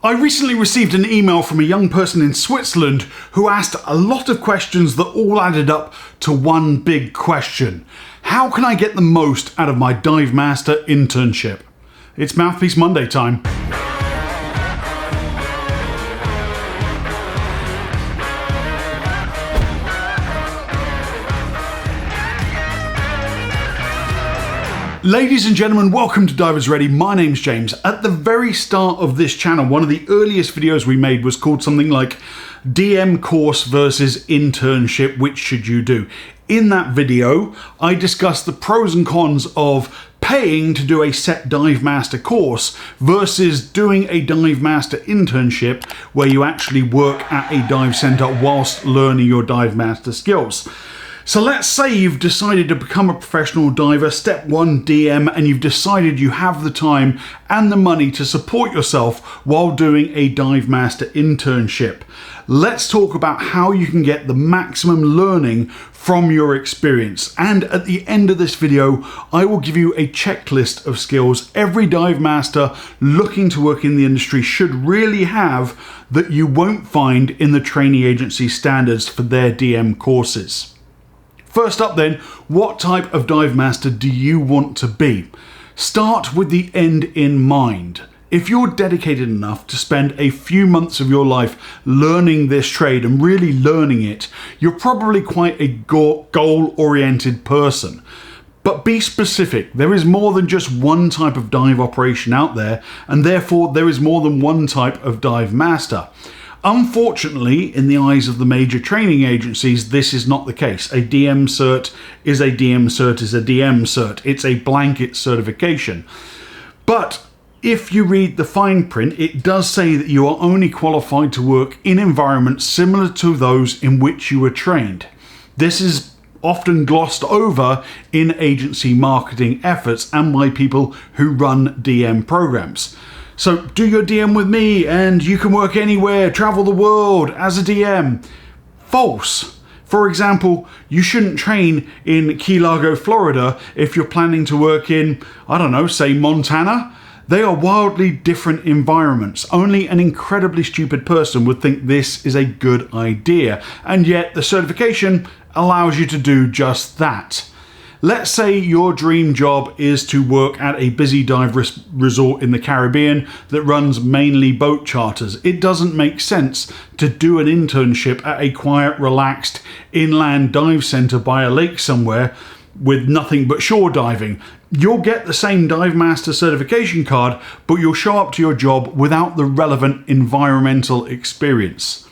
I recently received an email from a young person in Switzerland who asked a lot of questions that all added up to one big question. How can I get the most out of my Dive Master internship? It's Mouthpiece Monday time. Ladies and gentlemen, welcome to Divers Ready. My name's James. At the very start of this channel, one of the earliest videos we made was called something like DM course versus internship, which should you do? In that video, I discussed the pros and cons of paying to do a set Dive Master course versus doing a Dive Master internship where you actually work at a dive center whilst learning your Dive Master skills. So let's say you've decided to become a professional diver, step 1 DM, and you've decided you have the time and the money to support yourself while doing a Dive Master internship. Let's talk about how you can get the maximum learning from your experience. And at the end of this video, I will give you a checklist of skills every Dive Master looking to work in the industry should really have that you won't find in the training agency standards for their DM courses. First up then, what type of Dive Master do you want to be? Start with the end in mind. If you're dedicated enough to spend a few months of your life learning this trade and really learning it, you're probably quite a goal-oriented person. But be specific. There is more than just one type of dive operation out there, and therefore there is more than one type of Dive Master. Unfortunately, in the eyes of the major training agencies, this is not the case. A DM cert is a DM cert is a DM cert. It's a blanket certification. But if you read the fine print, it does say that you are only qualified to work in environments similar to those in which you were trained. This is often glossed over in agency marketing efforts and by people who run DM programs. So do your DM with me and you can work anywhere, travel the world as a DM. False. For example, you shouldn't train in Key Largo, Florida if you're planning to work in, I don't know, say Montana. They are wildly different environments. Only an incredibly stupid person would think this is a good idea. And yet the certification allows you to do just that. Let's say your dream job is to work at a busy dive resort in the Caribbean that runs mainly boat charters. It doesn't make sense to do an internship at a quiet, relaxed inland dive center by a lake somewhere with nothing but shore diving. You'll get the same Dive Master certification card, but you'll show up to your job without the relevant environmental experience.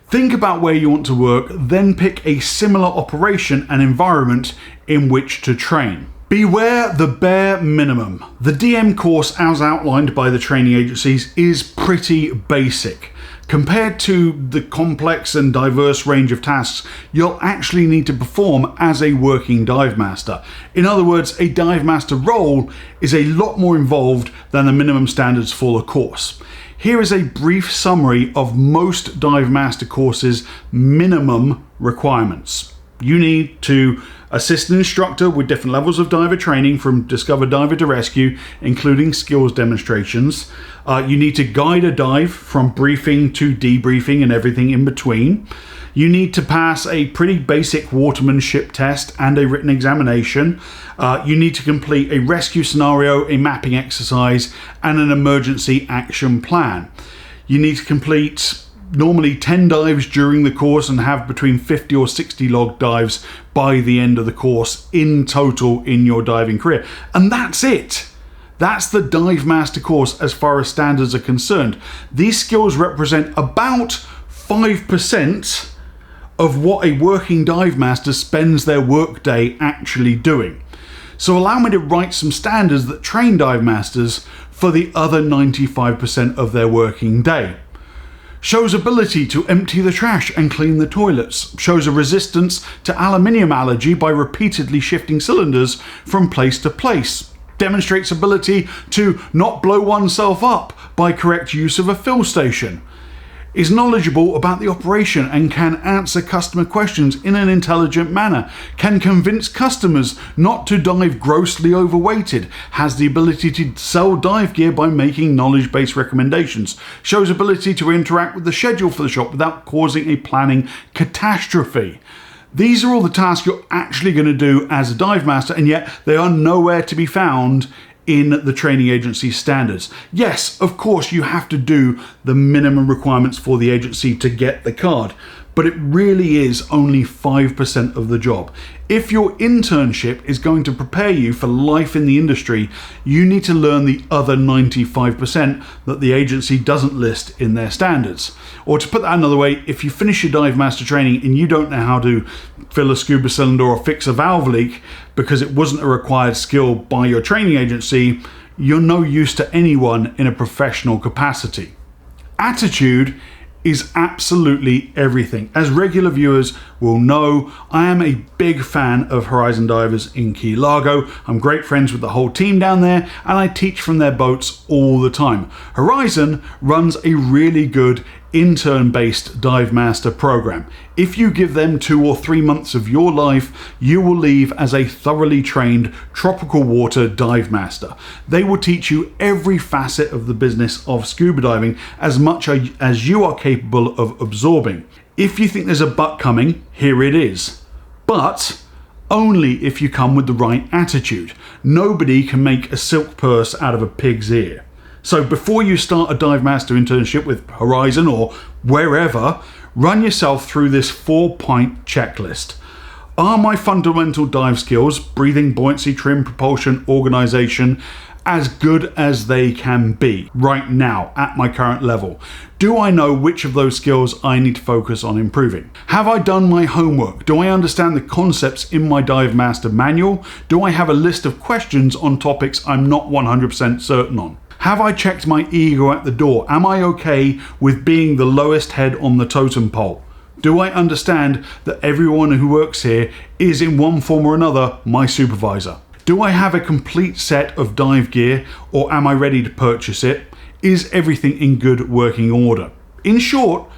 Think about where you want to work, then pick a similar operation and environment in which to train. Beware the bare minimum. The DM course, as outlined by the training agencies, is pretty basic. Compared to the complex and diverse range of tasks you'll actually need to perform as a working Dive Master. In other words, a Dive Master role is a lot more involved than the minimum standards for the course. Here is a brief summary of most Dive Master courses' minimum requirements. You need to assist an instructor with different levels of diver training from Discover Diver to Rescue, including skills demonstrations. You need to guide a dive from briefing to debriefing and everything in between. You need to pass a pretty basic watermanship test and a written examination. You need to complete a rescue scenario, a mapping exercise, and an emergency action plan. You need to complete normally 10 dives during the course and have between 50 or 60 log dives by the end of the course in total in your diving career. And that's it. That's the Dive Master course as far as standards are concerned. These skills represent about 5% of what a working Dive Master spends their workday actually doing. So allow me to write some standards that train Dive Masters for the other 95% of their working day. Shows ability to empty the trash and clean the toilets. Shows a resistance to aluminium allergy by repeatedly shifting cylinders from place to place. Demonstrates ability to not blow oneself up by correct use of a fill station. is knowledgeable about the operation and can answer customer questions in an intelligent manner, can convince customers not to dive grossly overweighted, has the ability to sell dive gear by making knowledge-based recommendations, shows ability to interact with the schedule for the shop without causing a planning catastrophe. These are all the tasks you're actually going to do as a dive master, and yet they are nowhere to be found in the training agency standards. Yes, of course, you have to do the minimum requirements for the agency to get the card, but it really is only 5% of the job. If your internship is going to prepare you for life in the industry, you need to learn the other 95% that the agency doesn't list in their standards. Or to put that another way, if you finish your dive master training and you don't know how to fill a scuba cylinder or fix a valve leak because it wasn't a required skill by your training agency, you're no use to anyone in a professional capacity. Attitude is absolutely everything. As regular viewers will know, I am a big fan of Horizon Divers in Key Largo. I'm great friends with the whole team down there, and I teach from their boats all the time. Horizon runs a really good intern-based dive master program. If you give them 2 or 3 months of your life, you will leave as a thoroughly trained tropical water dive master. They will teach you every facet of the business of scuba diving as much as you are capable of absorbing. If you think there's a but coming, here it is. But only if you come with the right attitude. Nobody can make a silk purse out of a pig's ear. So before you start a dive master internship with Horizon or wherever, run yourself through this 4-point checklist. Are my fundamental dive skills, breathing, buoyancy, trim, propulsion, organization, as good as they can be right now at my current level? Do I know which of those skills I need to focus on improving? Have I done my homework? Do I understand the concepts in my dive master manual? Do I have a list of questions on topics I'm not 100% certain on? Have I checked my ego at the door? Am I okay with being the lowest head on the totem pole? Do I understand that everyone who works here is in one form or another my supervisor? Do I have a complete set of dive gear, or am I ready to purchase it? Is everything in good working order? In short,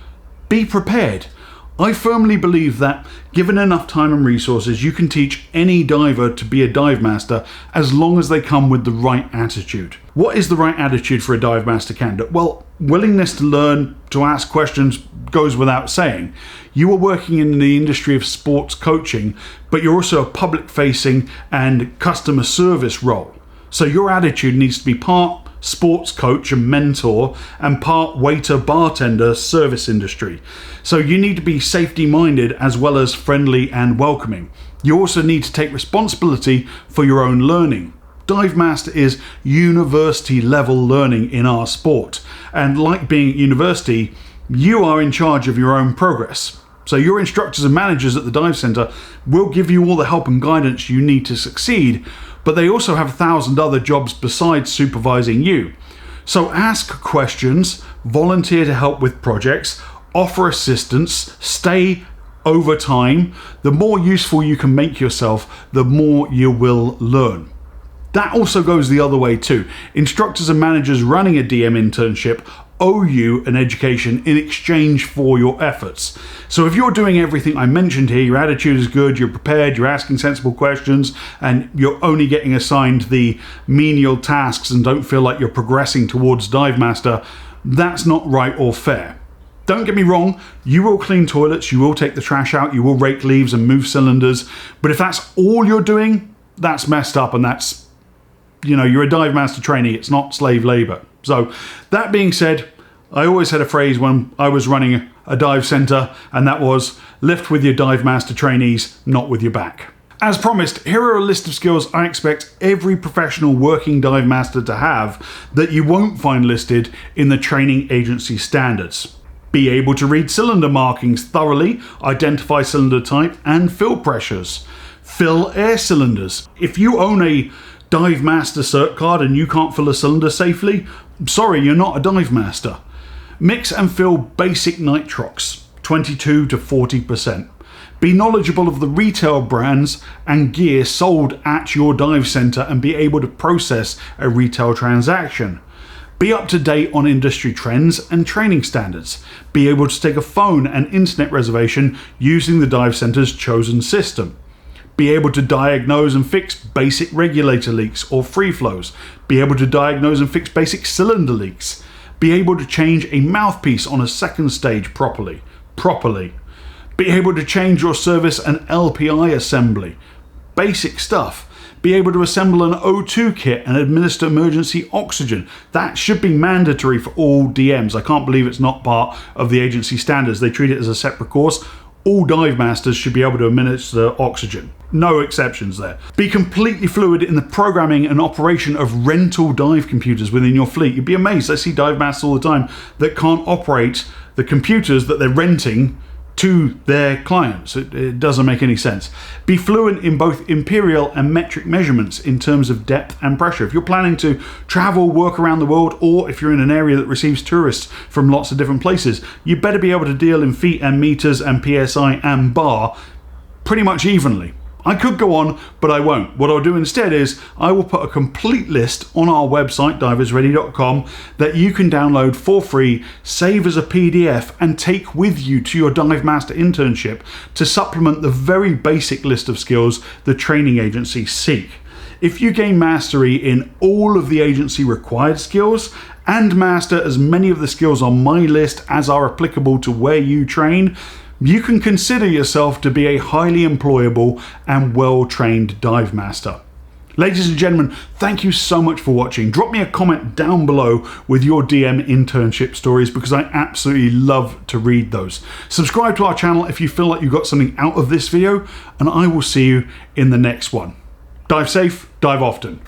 be prepared. I firmly believe that given enough time and resources, you can teach any diver to be a dive master as long as they come with the right attitude. What is the right attitude for a dive master candidate? Well, willingness to learn, to ask questions goes without saying. You are working in the industry of sports coaching, but you're also a public-facing and customer service role. So your attitude needs to be part sports coach and mentor and part waiter, bartender, service industry. So you need to be safety minded as well as friendly and welcoming. You also need to take responsibility for your own learning. Dive Master is university level learning in our sport, and like being at university, you are in charge of your own progress. So your instructors and managers at the dive center will give you all the help and guidance you need to succeed, but they also have 1,000 other jobs besides supervising you. So ask questions, volunteer to help with projects, offer assistance, stay over time. The more useful you can make yourself, the more you will learn. That also goes the other way too. Instructors and managers running a DM internship owe you an education in exchange for your efforts. So if you're doing everything I mentioned here, your attitude is good, you're prepared, you're asking sensible questions, and you're only getting assigned the menial tasks and don't feel like you're progressing towards dive master, that's not right or fair. Don't get me wrong, you will clean toilets, you will take the trash out, you will rake leaves and move cylinders, but if that's all you're doing, that's messed up, and that's, you're a dive master trainee, it's not slave labor. So that being said, I always had a phrase when I was running a dive center, and that was lift with your dive master trainees, not with your back. As promised, here are a list of skills I expect every professional working dive master to have that you won't find listed in the training agency standards. Be able to read cylinder markings thoroughly, identify cylinder type and fill pressures. Fill air cylinders. If you own a dive master cert card and you can't fill a cylinder safely, sorry, you're not a dive master. Mix and fill basic nitrox, 22 to 40%. Be knowledgeable of the retail brands and gear sold at your dive center and be able to process a retail transaction. Be up to date on industry trends and training standards. Be able to take a phone and internet reservation using the dive center's chosen system. Be able to diagnose and fix basic regulator leaks or free flows. Be able to diagnose and fix basic cylinder leaks. Be able to change a mouthpiece on a second stage properly. Be able to change your service and LPI assembly. Basic stuff. Be able to assemble an O2 kit and administer emergency oxygen. That should be mandatory for all DMs. I can't believe it's not part of the agency standards. They treat it as a separate course. All dive masters should be able to administer oxygen. No exceptions there. Be completely fluid in the programming and operation of rental dive computers within your fleet. You'd be amazed. I see dive masters all the time that can't operate the computers that they're renting to their clients. It doesn't make any sense. Be fluent in both imperial and metric measurements in terms of depth and pressure. If you're planning to travel, work around the world, or if you're in an area that receives tourists from lots of different places, you better be able to deal in feet and meters and PSI and bar pretty much evenly. I could go on, but I won't. What I'll do instead is I will put a complete list on our website, diversready.com, that you can download for free, save as a PDF, and take with you to your Dive Master internship to supplement the very basic list of skills the training agencies seek. If you gain mastery in all of the agency required skills and master as many of the skills on my list as are applicable to where you train, you can consider yourself to be a highly employable and well-trained dive master. Ladies and gentlemen, thank you so much for watching. Drop me a comment down below with your DM internship stories because I absolutely love to read those. Subscribe to our channel if you feel like you got something out of this video, and I will see you in the next one. Dive safe, dive often.